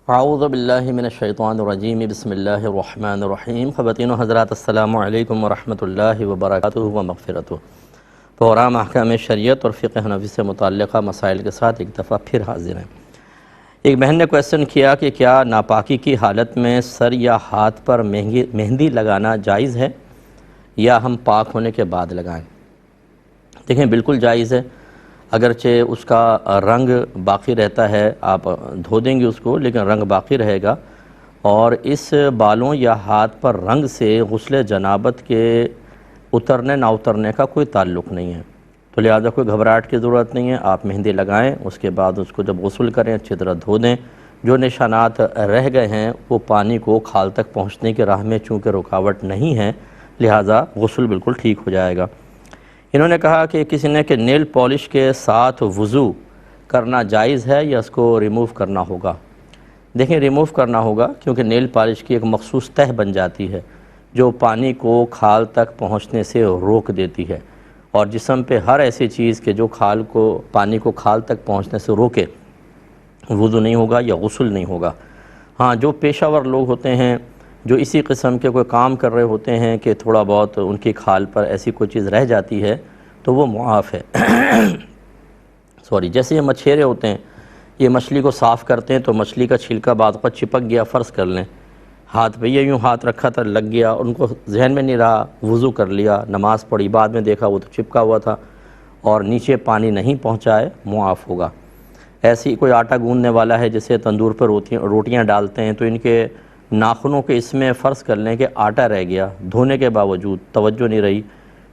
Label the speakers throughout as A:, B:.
A: اعوذ باللہ من الشیطان الرجیم بسم اللہ الرحمن الرحیم۔ خواتین و حضرات السلام علیکم ورحمۃ اللہ وبرکاتہ و مغفرتہ۔ پروگرام احکام شریعت اور فقہ حنفی سے متعلقہ مسائل کے ساتھ ایک دفعہ پھر حاضر ہیں۔ ایک بہن نے کویسچن کیا کہ کیا ناپاکی کی حالت میں سر یا ہاتھ پر مہندی لگانا جائز ہے یا ہم پاک ہونے کے بعد لگائیں؟ دیکھیں، بالکل جائز ہے، اگرچہ اس کا رنگ باقی رہتا ہے، آپ دھو دیں گے اس کو لیکن رنگ باقی رہے گا، اور اس بالوں یا ہاتھ پر رنگ سے غسل جنابت کے اترنے نہ اترنے کا کوئی تعلق نہیں ہے، تو لہذا کوئی گھبراہٹ کی ضرورت نہیں ہے۔ آپ مہندی لگائیں، اس کے بعد اس کو جب غسل کریں اچھی طرح دھو دیں۔ جو نشانات رہ گئے ہیں وہ پانی کو کھال تک پہنچنے کی راہ میں چونکہ رکاوٹ نہیں ہے، لہذا غسل بالکل ٹھیک ہو جائے گا۔ انہوں نے کہا کہ کسی نے کہ نیل پالش کے ساتھ وضو کرنا جائز ہے یا اس کو ریموو کرنا ہوگا؟ دیکھیں، ریموو کرنا ہوگا، کیونکہ نیل پالش کی ایک مخصوص تہ بن جاتی ہے جو پانی کو کھال تک پہنچنے سے روک دیتی ہے، اور جسم پہ ہر ایسی چیز کہ جو پانی کو کھال تک پہنچنے سے روکے، وضو نہیں ہوگا یا غسل نہیں ہوگا۔ ہاں، جو پیشہ ور لوگ ہوتے ہیں جو اسی قسم کے کوئی کام کر رہے ہوتے ہیں کہ تھوڑا بہت ان کی کھال پر ایسی کوئی چیز رہ جاتی ہے تو وہ معاف ہے۔ جیسے یہ مچھیرے ہوتے ہیں، یہ مچھلی کو صاف کرتے ہیں تو مچھلی کا چھلکا بعض وقت چپک گیا، فرض کر لیں ہاتھ پہ، یہ یوں ہاتھ رکھا تھا لگ گیا، ان کو ذہن میں نہیں رہا، وضو کر لیا، نماز پڑھی، بعد میں دیکھا وہ تو چپکا ہوا تھا اور نیچے پانی نہیں پہنچائے، معاف ہوگا۔ ایسی کوئی آٹا گوندنے والا ہے جسے تندور پر روٹیاں ڈالتے ہیں تو ان کے ناخنوں کے اس میں فرض کر لیں کہ آٹا رہ گیا، دھونے کے باوجود توجہ نہیں رہی،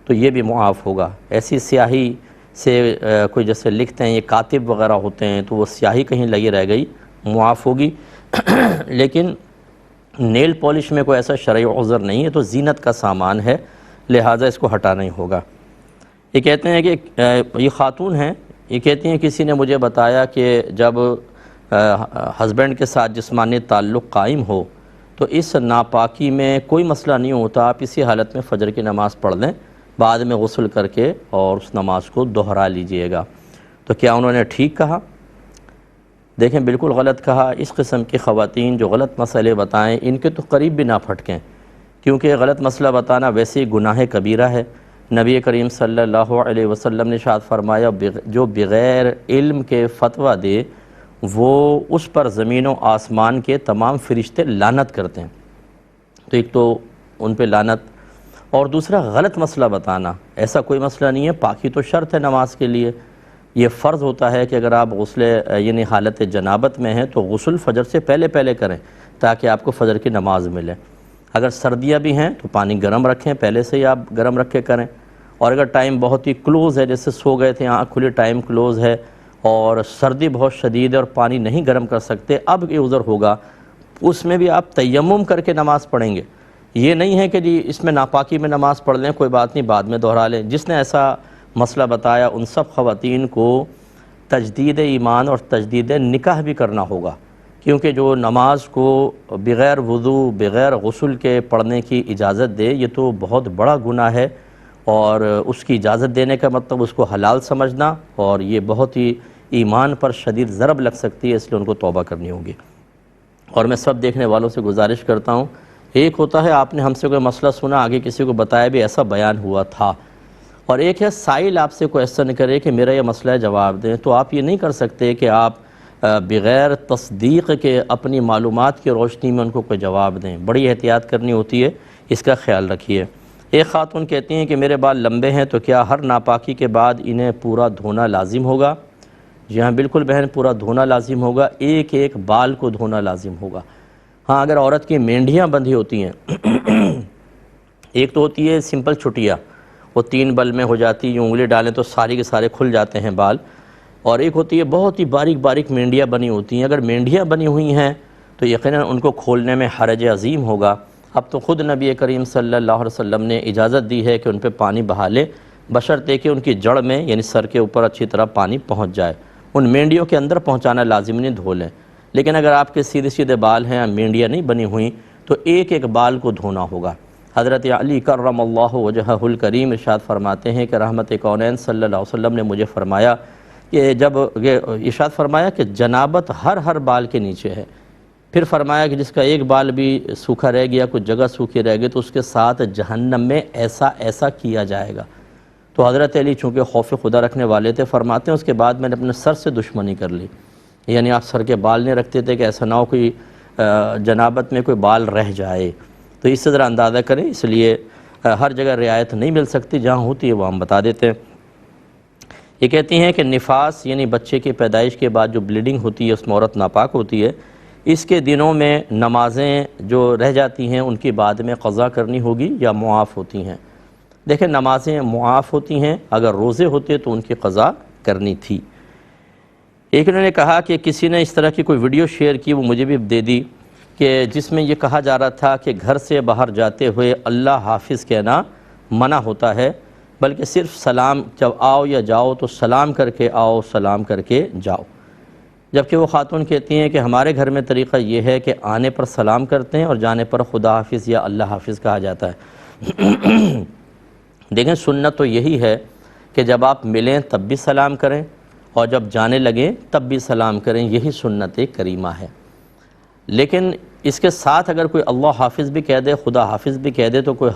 A: تو یہ بھی معاف ہوگا۔ ایسی سیاہی سے کوئی جیسے لکھتے ہیں، یہ کاتب وغیرہ ہوتے ہیں تو وہ سیاہی کہیں لگی رہ گئی، معاف ہوگی۔ لیکن نیل پالش میں کوئی ایسا شرعی عذر نہیں ہے، تو زینت کا سامان ہے، لہٰذا اس کو ہٹانا ہی ہوگا۔ یہ کہتے ہیں کہ یہ خاتون ہیں، یہ کہتی ہیں کسی نے مجھے بتایا کہ جب ہسبینڈ کے ساتھ جسمانی تعلق قائم ہو تو اس ناپاکی میں کوئی مسئلہ نہیں ہوتا، آپ اسی حالت میں فجر کی نماز پڑھ لیں، بعد میں غسل کر کے اور اس نماز کو دہرا لیجئے گا۔ تو کیا انہوں نے ٹھیک کہا؟ دیکھیں، بالکل غلط کہا۔ اس قسم کی خواتین جو غلط مسئلے بتائیں ان کے تو قریب بھی نہ پھٹکیں، کیونکہ غلط مسئلہ بتانا ویسے ہی گناہ کبیرہ ہے۔ نبی کریم صلی اللہ علیہ وسلم نے ارشاد فرمایا، جو بغیر علم کے فتویٰ دے وہ اس پر زمین و آسمان کے تمام فرشتے لعنت کرتے ہیں۔ تو ایک تو ان پہ لعنت، اور دوسرا غلط مسئلہ بتانا، ایسا کوئی مسئلہ نہیں ہے، پاکی تو شرط ہے نماز کے لیے۔ یہ فرض ہوتا ہے کہ اگر آپ غسل یعنی حالت جنابت میں ہیں تو غسل فجر سے پہلے کریں تاکہ آپ کو فجر کی نماز ملے۔ اگر سردیاں بھی ہیں تو پانی گرم رکھیں، پہلے سے ہی آپ گرم رکھ کے کریں، اور اگر ٹائم بہت ہی کلوز ہے، جیسے سو گئے تھے آنکھ کھلی، ٹائم کلوز ہے اور سردی بہت شدید ہے اور پانی نہیں گرم کر سکتے، اب یہ عذر ہوگا، اس میں بھی آپ تیمم کر کے نماز پڑھیں گے۔ یہ نہیں ہے کہ جی اس میں ناپاکی میں نماز پڑھ لیں، کوئی بات نہیں، بعد میں دہرا لیں۔ جس نے ایسا مسئلہ بتایا ان سب خواتین کو تجدید ایمان اور تجدید نکاح بھی کرنا ہوگا، کیونکہ جو نماز کو بغیر وضو بغیر غسل کے پڑھنے کی اجازت دے یہ تو بہت بڑا گناہ ہے، اور اس کی اجازت دینے کا مطلب اس کو حلال سمجھنا، اور یہ بہت ہی ایمان پر شدید ضرب لگ سکتی ہے، اس لیے ان کو توبہ کرنی ہوگی۔ اور میں سب دیکھنے والوں سے گزارش کرتا ہوں، ایک ہوتا ہے آپ نے ہم سے کوئی مسئلہ سنا، آگے کسی کو بتایا بھی ایسا بیان ہوا تھا، اور ایک ہے سائل آپ سے کویسچن کرے کہ میرا یہ مسئلہ ہے، جواب دیں، تو آپ یہ نہیں کر سکتے کہ آپ بغیر تصدیق کے اپنی معلومات کی روشنی میں ان کو کوئی جواب دیں، بڑی احتیاط کرنی ہوتی ہے، اس کا خیال رکھیے۔ ایک خاتون کہتی ہیں کہ میرے بال لمبے ہیں تو کیا ہر ناپاکی کے بعد انہیں پورا دھونا لازم ہوگا؟ جی ہاں، بالکل بہن، پورا دھونا لازم ہوگا، ایک ایک بال کو دھونا لازم ہوگا۔ ہاں، اگر عورت کی مینڈیاں بندھی ہوتی ہیں، ایک تو ہوتی ہے سمپل چھٹیا، وہ 3 بل میں ہو جاتی، یوں انگلی ڈالیں تو سارے کے سارے کھل جاتے ہیں بال، اور ایک ہوتی ہے بہت ہی باریک باریک مینڈیاں بنی ہوتی ہیں۔ اگر مینڈیاں بنی ہوئی ہیں تو یقیناً ان کو کھولنے میں حرج عظیم ہوگا۔ اب تو خود نبی کریم صلی اللہ علیہ وسلم نے اجازت دی ہے کہ ان پہ پانی بہا لیں، بشرطے کہ ان کی جڑ میں یعنی سر کے اوپر اچھی طرح پانی پہنچ جائے، ان مینڈیوں کے اندر پہنچانا لازم نہیں، دھو لیں۔ لیکن اگر آپ کے سیدھے سیدھے بال ہیں، مینڈیاں نہیں بنی ہوئیں، تو ایک ایک بال کو دھونا ہوگا۔ حضرت علی کرم اللہ وجہہ الکریم ارشاد فرماتے ہیں کہ رحمت کونین صلی اللہ علیہ وسلم نے مجھے فرمایا کہ ارشاد فرمایا کہ جنابت ہر بال کے نیچے ہے، پھر فرمایا کہ جس کا ایک بال بھی سوکھا رہ گیا، کچھ جگہ سوکھی رہ گئی، تو اس کے ساتھ جہنم میں ایسا ایسا کیا جائے گا۔ تو حضرت علی چونکہ خوف خدا رکھنے والے تھے، فرماتے ہیں اس کے بعد میں نے اپنے سر سے دشمنی کر لی، یعنی آپ سر کے بال نہیں رکھتے تھے کہ ایسا نہ ہو کوئی جنابت میں کوئی بال رہ جائے۔ تو اس سے ذرا اندازہ کریں، اس لیے ہر جگہ رعایت نہیں مل سکتی، جہاں ہوتی ہے وہ ہم بتا دیتے ہیں۔ یہ کہتی ہیں کہ نفاس یعنی بچے کی پیدائش کے بعد جو بلیڈنگ ہوتی ہے اس میں عورت ناپاک ہوتی ہے، اس کے دنوں میں نمازیں جو رہ جاتی ہیں ان کی بعد میں قضا کرنی ہوگی یا معاف ہوتی ہیں؟ دیکھیں نمازیں معاف ہوتی ہیں، اگر روزے ہوتے تو ان کی قضا کرنی تھی۔ ایک انہوں نے کہا کہ کسی نے اس طرح کی کوئی ویڈیو شیئر کی، وہ مجھے بھی دے دی، کہ جس میں یہ کہا جا رہا تھا کہ گھر سے باہر جاتے ہوئے اللہ حافظ کہنا منع ہوتا ہے، بلکہ صرف سلام، جب آؤ یا جاؤ تو سلام کر کے آؤ، سلام کر کے جاؤ۔ جبکہ وہ خاتون کہتی ہیں کہ ہمارے گھر میں طریقہ یہ ہے کہ آنے پر سلام کرتے ہیں اور جانے پر خدا حافظ یا اللہ حافظ کہا جاتا ہے۔ دیکھیں سنت تو یہی ہے کہ جب آپ ملیں تب بھی سلام کریں اور جب جانے لگیں تب بھی سلام کریں، یہی سنت کریمہ ہے۔ لیکن اس کے ساتھ اگر کوئی اللہ حافظ بھی کہہ دے، خدا حافظ بھی کہہ دے تو کوئی